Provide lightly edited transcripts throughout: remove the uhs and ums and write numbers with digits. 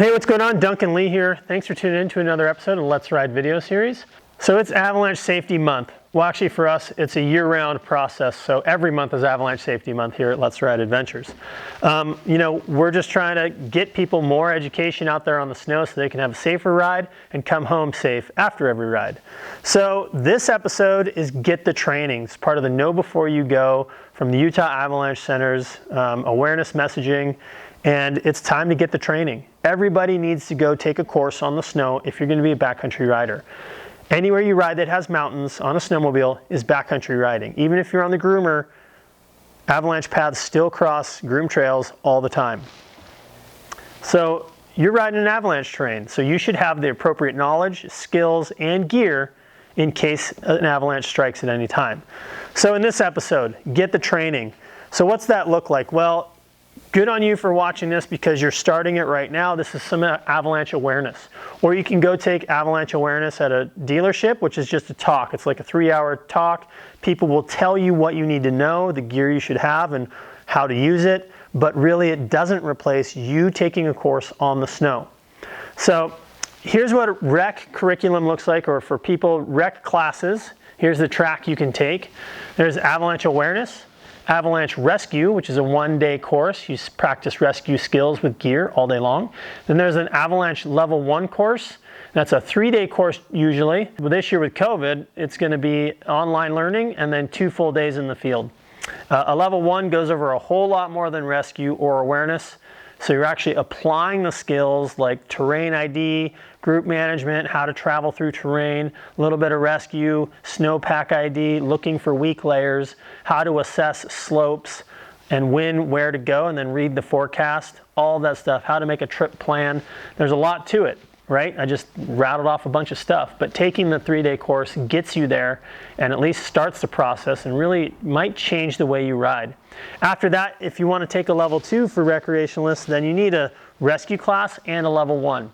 Hey, what's going on? Duncan Lee here. Thanks for tuning in to another episode of Let's Ride video series. So it's Avalanche Safety Month. Well, actually for us, it's a year-round process. So every month is Avalanche Safety Month here at Let's Ride Adventures. We're just trying to get people more education out there on the snow so they can have a safer ride and come home safe after every ride. So this episode is Get the Training. It's part of the Know Before You Go from the Utah Avalanche Center's awareness messaging. And it's time to get the training. Everybody needs to go take a course on the snow if you're going to be a backcountry rider. Anywhere you ride that has mountains on a snowmobile is backcountry riding. Even if you're on the groomer, avalanche paths still cross groom trails all the time. So you're riding an avalanche terrain, so you should have the appropriate knowledge, skills, and gear in case an avalanche strikes at any time. So in this episode, get the training. So what's that look like? Well, good on you for watching this because you're starting it right now. This is some avalanche awareness. Or you can go take avalanche awareness at a dealership, which is just a talk. It's like a 3-hour talk. People will tell you what you need to know, the gear you should have, and how to use it. But really, it doesn't replace you taking a course on the snow. So here's what rec curriculum looks like, or for people, rec classes. Here's the track you can take. There's avalanche awareness. Avalanche Rescue, which is a one-day course. You practice rescue skills with gear all day long. Then there's an Avalanche Level 1 course. That's a 3-day course usually. But this year with COVID, it's going to be online learning and then 2 full days in the field. A Level 1 goes over a whole lot more than rescue or awareness. So you're actually applying the skills like terrain ID, group management, how to travel through terrain, a little bit of rescue, snowpack ID, looking for weak layers, how to assess slopes and when, where to go, and then read the forecast, all that stuff, how to make a trip plan. There's a lot to it, right? I just rattled off a bunch of stuff, but taking the 3-day course gets you there and at least starts the process and really might change the way you ride. After that, if you want to take a Level 2 for recreationalists, then you need a rescue class and a Level 1.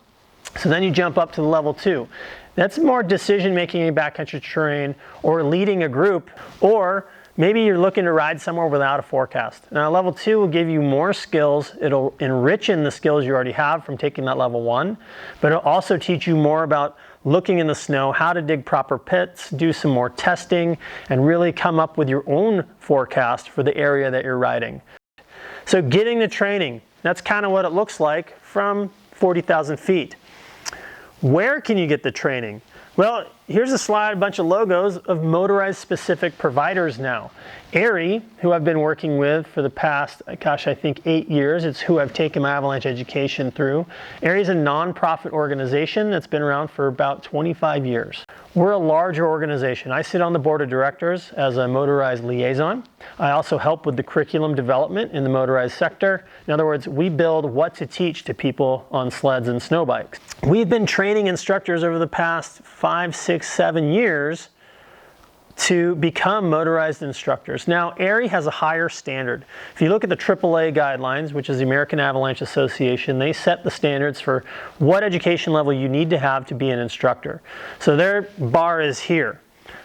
So then you jump up to the Level 2. That's more decision-making in backcountry terrain or leading a group, or maybe you're looking to ride somewhere without a forecast. Now, Level 2 will give you more skills. It'll enrich in the skills you already have from taking that Level 1, but it'll also teach you more about looking in the snow, how to dig proper pits, do some more testing, and really come up with your own forecast for the area that you're riding. So getting the training, that's kind of what it looks like from 40,000 feet. Where can you get the training? Well, here's a slide, a bunch of logos of Motorized specific providers now. ARI, who I've been working with for the past, I think 8 years. It's who I've taken my avalanche education through. ARI is a nonprofit organization that's been around for about 25 years. We're a larger organization. I sit on the board of directors as a Motorized liaison. I also help with the curriculum development in the Motorized sector. In other words, we build what to teach to people on sleds and snow bikes. We've been training instructors over the past 5, 6, 7 years to become Motorized instructors. Now, ARI has a higher standard. If you look at the AAA guidelines, which is the American Avalanche Association, they set the standards for what education level you need to have to be an instructor. So their bar is here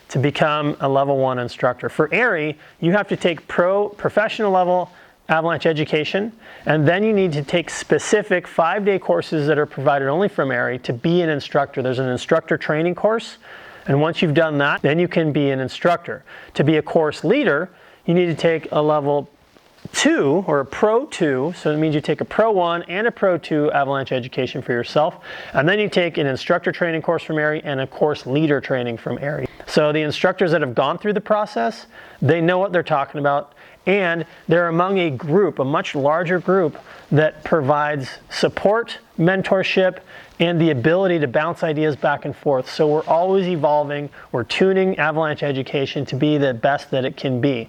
to become a Level 1 instructor. For ARI, you have to take professional level avalanche education, and then you need to take specific 5-day courses that are provided only from ARI to be an instructor. There's an instructor training course. And once you've done that, then you can be an instructor. To be a course leader, you need to take a Level 2 or a Pro 2. So it means you take a Pro 1 and a Pro 2 avalanche education for yourself. And then you take an instructor training course from ARI and a course leader training from ARI. So the instructors that have gone through the process, they know what they're talking about. And they're among a group, a much larger group, that provides support, mentorship, and the ability to bounce ideas back and forth. So we're always evolving. We're tuning avalanche education to be the best that it can be.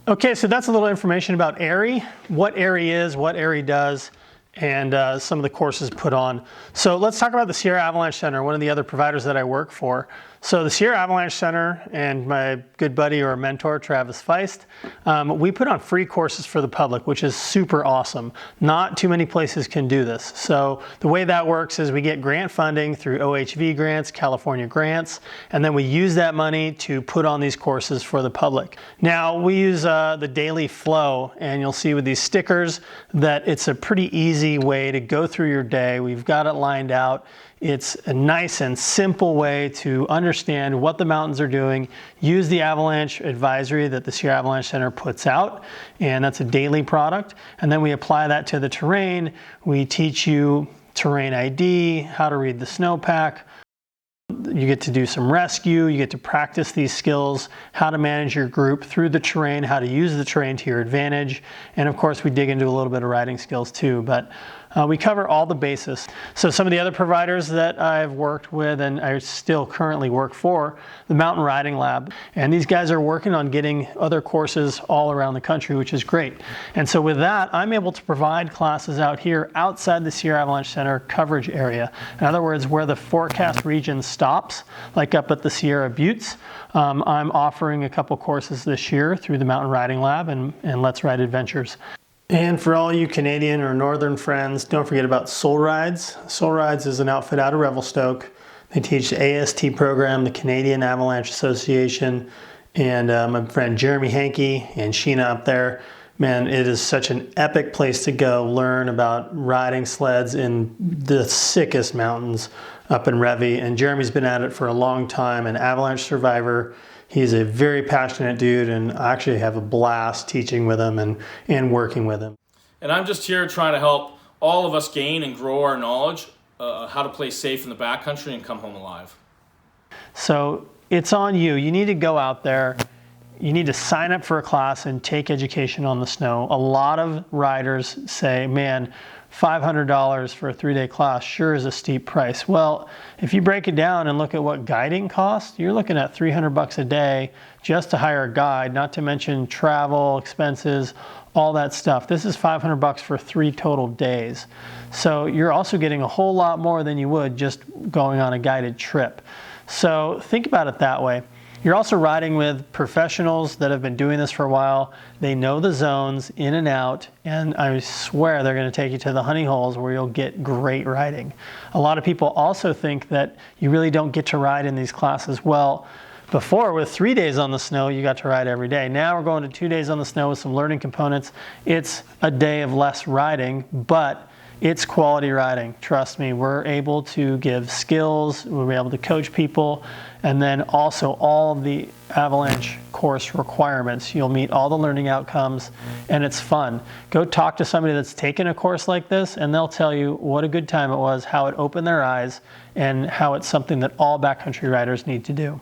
Okay, so that's a little information about ARI, what ARI is, what ARI does, and some of the courses put on. So let's talk about the Sierra Avalanche Center, one of the other providers that I work for. So the Sierra Avalanche Center and my good buddy or mentor, Travis Feist, we put on free courses for the public, which is super awesome. Not too many places can do this. So the way that works is we get grant funding through OHV grants, California grants, and then we use that money to put on these courses for the public. Now we use the daily flow, and you'll see with these stickers that it's a pretty easy way to go through your day. We've got it lined out. It's a nice and simple way to understand what the mountains are doing. Use the avalanche advisory that the Sierra Avalanche Center puts out, and that's a daily product. And then we apply that to the terrain. We teach you terrain ID, how to read the snowpack. You get to do some rescue, you get to practice these skills, how to manage your group through the terrain, how to use the terrain to your advantage. And of course, we dig into a little bit of riding skills too, but we cover all the bases. So some of the other providers that I've worked with and I still currently work for, the Mountain Riding Lab. And these guys are working on getting other courses all around the country, which is great. And so with that, I'm able to provide classes out here outside the Sierra Avalanche Center coverage area. In other words, where the forecast region stops, like up at the Sierra Buttes, I'm offering a couple courses this year through the Mountain Riding Lab and Let's Ride Adventures. And for all you Canadian or Northern friends, don't forget about Soul Rides. Soul Rides is an outfit out of Revelstoke. They teach the AST program, the Canadian Avalanche Association, and my friend Jeremy Hankey and Sheena up there. Man, it is such an epic place to go learn about riding sleds in the sickest mountains up in Revi. And Jeremy's been at it for a long time, an avalanche survivor. He's a very passionate dude, and I actually have a blast teaching with him and working with him. And I'm just here trying to help all of us gain and grow our knowledge, how to play safe in the backcountry and come home alive. So it's on you. You need to go out there. You need to sign up for a class and take education on the snow. A lot of riders say, man, $500 for a 3-day class sure is a steep price. Well, if you break it down and look at what guiding costs, you're looking at $300 a day just to hire a guide, not to mention travel, expenses, all that stuff. This is $500 for 3 total days. So you're also getting a whole lot more than you would just going on a guided trip. So think about it that way. You're also riding with professionals that have been doing this for a while. They know the zones in and out, and I swear they're going to take you to the honey holes where you'll get great riding. A lot of people also think that you really don't get to ride in these classes. Well, before, with 3 days on the snow, you got to ride every day. Now we're going to 2 days on the snow with some learning components. It's a day of less riding, but it's quality riding. Trust me, we're able to give skills, we're able to coach people, and then also all of the avalanche course requirements. You'll meet all the learning outcomes, and it's fun. Go talk to somebody that's taken a course like this, and they'll tell you what a good time it was, how it opened their eyes, and how it's something that all backcountry riders need to do.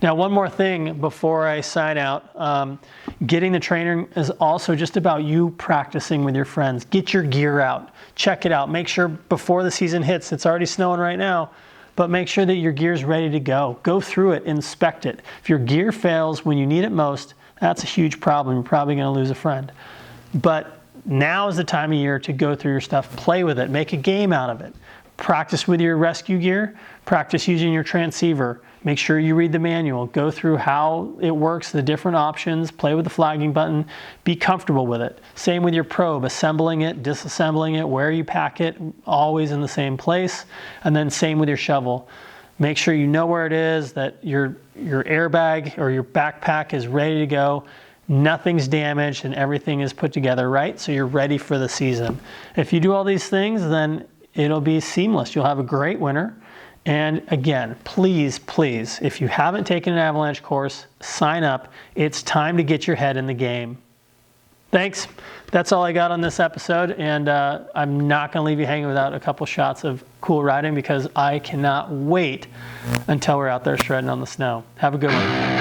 Now, one more thing before I sign out. Getting the training is also just about you practicing with your friends. Get your gear out. Check it out. Make sure before the season hits, it's already snowing right now, but make sure that your gear is ready to go. Go through it, inspect it. If your gear fails when you need it most, that's a huge problem. You're probably going to lose a friend. But now is the time of year to go through your stuff, play with it, make a game out of it. Practice with your rescue gear, practice using your transceiver. Make sure you read the manual, go through how it works, the different options, play with the flagging button, be comfortable with it. Same with your probe, assembling it, disassembling it, where you pack it, always in the same place. And then same with your shovel. Make sure you know where it is, that your airbag or your backpack is ready to go. Nothing's damaged and everything is put together right, so you're ready for the season. If you do all these things, then it'll be seamless. You'll have a great winter. And again, please, please, if you haven't taken an avalanche course, sign up. It's time to get your head in the game. Thanks. That's all I got on this episode. And I'm not going to leave you hanging without a couple shots of cool riding because I cannot wait until we're out there shredding on the snow. Have a good one.